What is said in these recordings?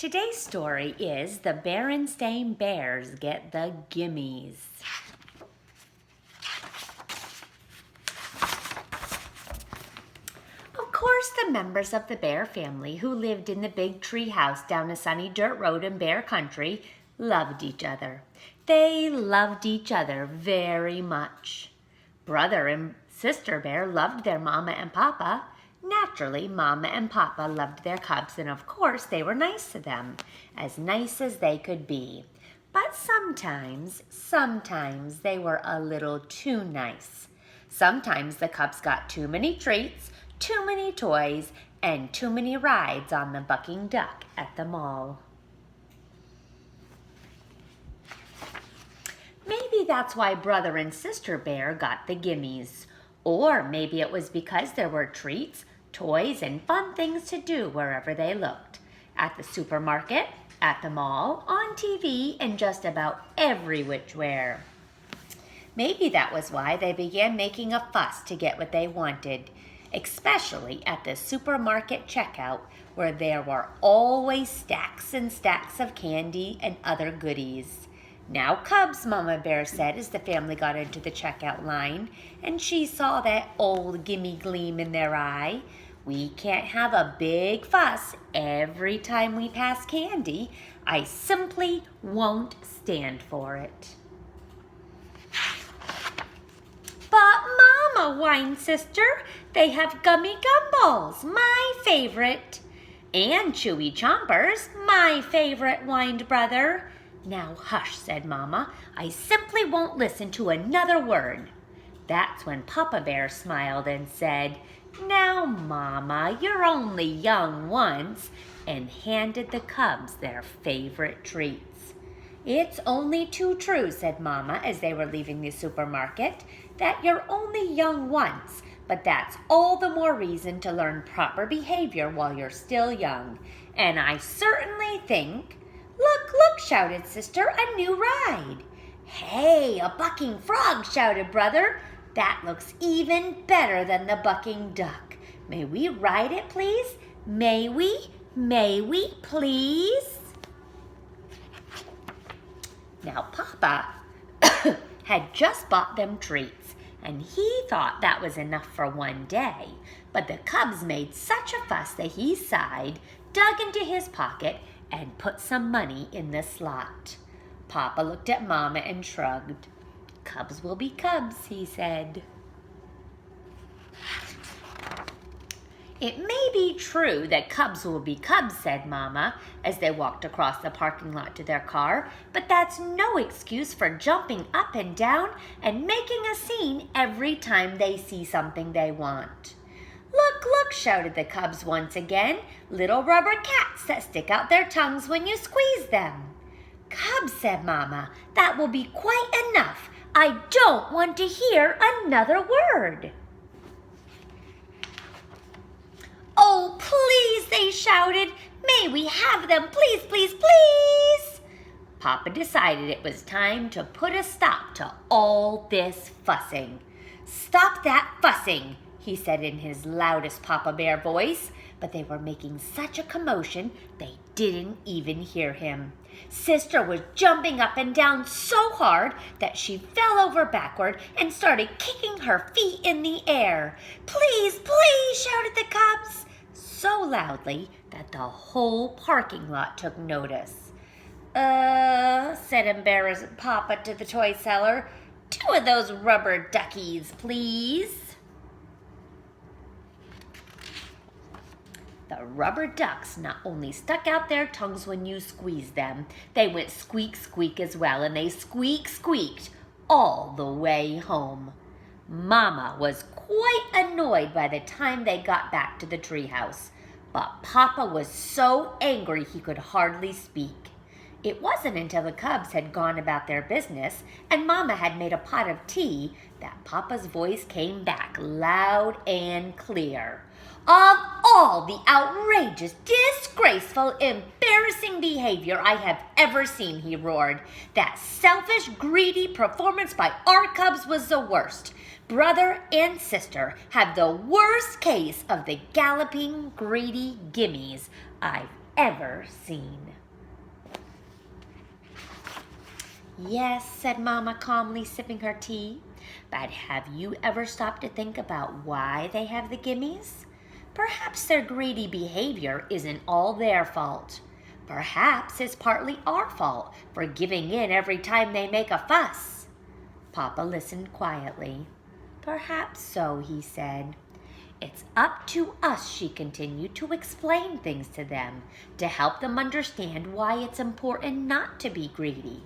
Today's story is The Berenstain Bears Get the Gimmies. Of course, the members of the bear family who lived in the big tree house down a sunny dirt road in bear country loved each other. They loved each other very much. Brother and sister bear loved their mama and papa. Naturally, Mama and Papa loved their cubs, and of course they were nice to them, as nice as they could be. But sometimes they were a little too nice. Sometimes the cubs got too many treats, too many toys, and too many rides on the bucking duck at the mall. Maybe that's why Brother and Sister Bear got the Gimmies. Or maybe it was because there were treats, toys, and fun things to do wherever they looked. At the supermarket, at the mall, on TV, and just about every whichwhere. Maybe that was why they began making a fuss to get what they wanted, especially at the supermarket checkout, where there were always stacks and stacks of candy and other goodies. "Now, cubs," Mama Bear said as the family got into the checkout line, and she saw that old gimme gleam in their eye. "We can't have a big fuss every time we pass candy. I simply won't stand for it." "But Mama," whined Sister, "they have gummy gumballs, my favorite." "And chewy chompers, my favorite," whined Brother. "Now hush," said Mama. "I simply won't listen to another word." That's when Papa Bear smiled and said, "Now, Mama, you're only young once," and handed the cubs their favorite treats. "It's only too true," said Mama as they were leaving the supermarket, "that you're only young once, but that's all the more reason to learn proper behavior while you're still young. And I certainly think—" "Look, look," shouted Sister, "a new ride." "Hey, a bucking frog," shouted Brother. "That looks even better than the bucking duck. May we ride it, please? May we? May we, please?" Now, Papa had just bought them treats, and he thought that was enough for one day. But the cubs made such a fuss that he sighed, dug into his pocket, and put some money in the slot. Papa looked at Mama and shrugged. "Cubs will be cubs," he said. "It may be true that cubs will be cubs," said Mama, as they walked across the parking lot to their car, "but that's no excuse for jumping up and down and making a scene every time they see something they want." "Look, look," shouted the cubs once again, "little rubber cats that stick out their tongues when you squeeze them." "Cubs," said Mama, "that will be quite enough. I don't want to hear another word." "Oh, please," they shouted. "May we have them, please, please, please?" Papa decided it was time to put a stop to all this fussing. "Stop that fussing," he said in his loudest Papa Bear voice, but they were making such a commotion they didn't even hear him. Sister was jumping up and down so hard that she fell over backward and started kicking her feet in the air. "Please, please," shouted the cubs, so loudly that the whole parking lot took notice. Said embarrassed Papa to the toy seller, "2 of those rubber duckies, please." The rubber ducks not only stuck out their tongues when you squeezed them, they went squeak, squeak as well, and they squeaked all the way home. Mama was quite annoyed by the time they got back to the treehouse, but Papa was so angry he could hardly speak. It wasn't until the cubs had gone about their business and Mama had made a pot of tea that Papa's voice came back loud and clear. "Of all the outrageous, disgraceful, embarrassing behavior I have ever seen," he roared, "that selfish, greedy performance by our cubs was the worst. Brother and sister have the worst case of the galloping, greedy gimmies I've ever seen. Yes, said Mama calmly, sipping her tea. But have you ever stopped to think about why they have the Gimmies? Perhaps their greedy behavior isn't all their fault. Perhaps it's partly our fault for giving in every time they make a fuss. Papa listened quietly. Perhaps so, he said. It's up to us, she continued, to explain things to them, to help them understand why it's important not to be greedy.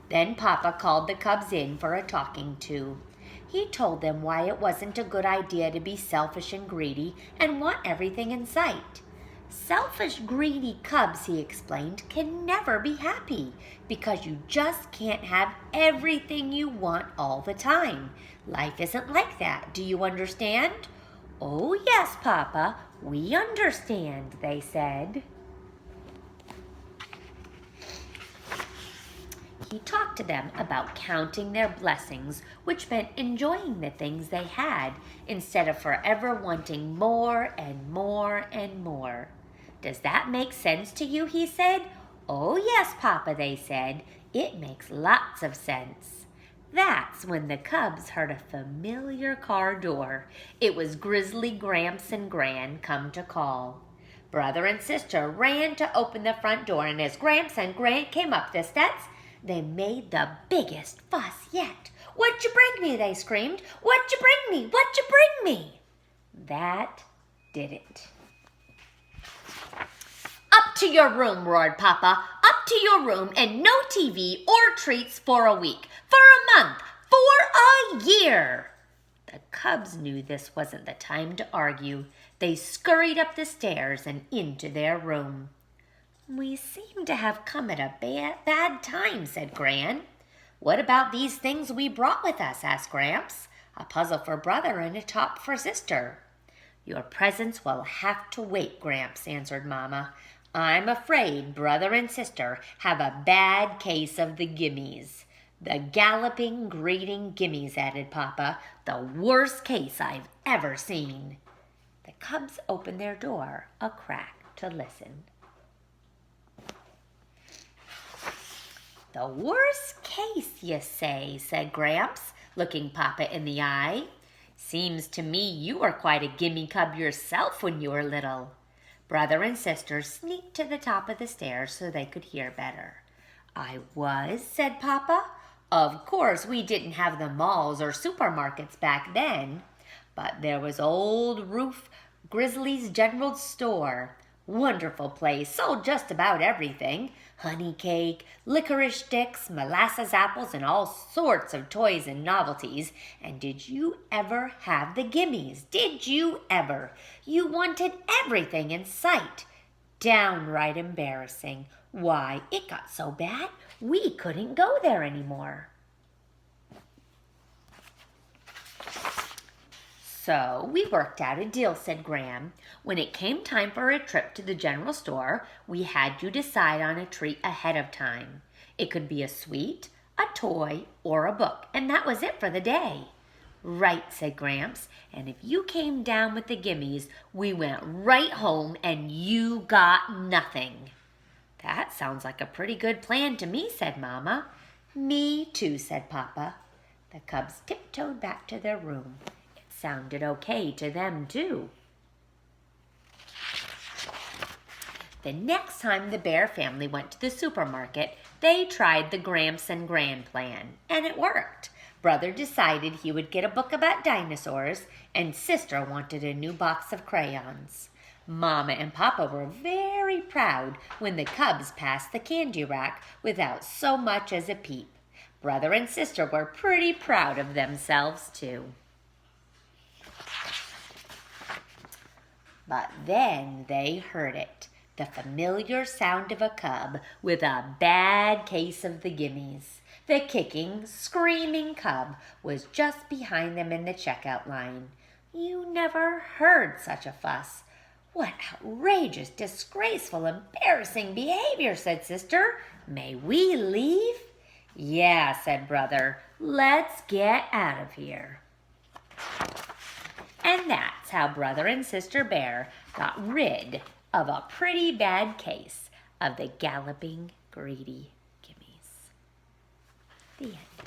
Then Papa called the cubs in for a talking to. He told them why it wasn't a good idea to be selfish and greedy and want everything in sight. Selfish, greedy cubs, he explained, can never be happy because you just can't have everything you want all the time. Life isn't like that. Do you understand? Oh, yes, Papa, we understand, they said. He talked to them about counting their blessings, which meant enjoying the things they had instead of forever wanting more and more and more. Does that make sense to you, he said. Oh, yes, Papa, they said. It makes lots of sense. That's when the cubs heard a familiar car door. It was Grizzly, Gramps, and Gran come to call. Brother and sister ran to open the front door, and as Gramps and Gran came up the steps, they made the biggest fuss yet. What'd you bring me? They screamed. What'd you bring me? What'd you bring me? That did it. Up to your room, roared Papa. Up to your room and no TV or treats for a week, for a month, for a year. The cubs knew this wasn't the time to argue. They scurried up the stairs and into their room. We seem to have come at a bad time, said Gran. What about these things we brought with us, asked Gramps. A puzzle for brother and a top for sister. Your presents will have to wait, Gramps, answered Mama. I'm afraid brother and sister have a bad case of the Gimmies. The galloping, greeting Gimmies, added Papa. The worst case I've ever seen. The cubs opened their door a crack to listen. The worst case, you say, said Gramps, looking Papa in the eye. Seems to me you were quite a gimme cub yourself when you were little. Brother and sister sneaked to the top of the stairs so they could hear better. I was, said Papa. Of course, we didn't have the malls or supermarkets back then, but there was old Roof Grizzly's General Store. Wonderful place, sold just about everything. Honey cake, licorice sticks, molasses apples, and all sorts of toys and novelties. And did you ever have the Gimmies? Did you ever? You wanted everything in sight. Downright embarrassing. Why, it got so bad we couldn't go there anymore. So we worked out a deal, said Gran. When it came time for a trip to the general store, we had you decide on a treat ahead of time. It could be a sweet, a toy, or a book, and that was it for the day. Right, said Gramps, and if you came down with the Gimmies, we went right home and you got nothing. That sounds like a pretty good plan to me, said Mama. Me too, said Papa. The cubs tiptoed back to their room. Sounded okay to them, too. The next time the Bear family went to the supermarket, they tried the Gramps and Gran plan, and it worked. Brother decided he would get a book about dinosaurs, and sister wanted a new box of crayons. Mama and Papa were very proud when the cubs passed the candy rack without so much as a peep. Brother and sister were pretty proud of themselves, too. But then they heard it, the familiar sound of a cub with a bad case of the Gimmies. The kicking, screaming cub was just behind them in the checkout line. You never heard such a fuss. What outrageous, disgraceful, embarrassing behavior, said sister. May we leave? Yeah, said brother. Let's get out of here. And that's how Brother and Sister Bear got rid of a pretty bad case of the galloping, greedy Gimmies. The end.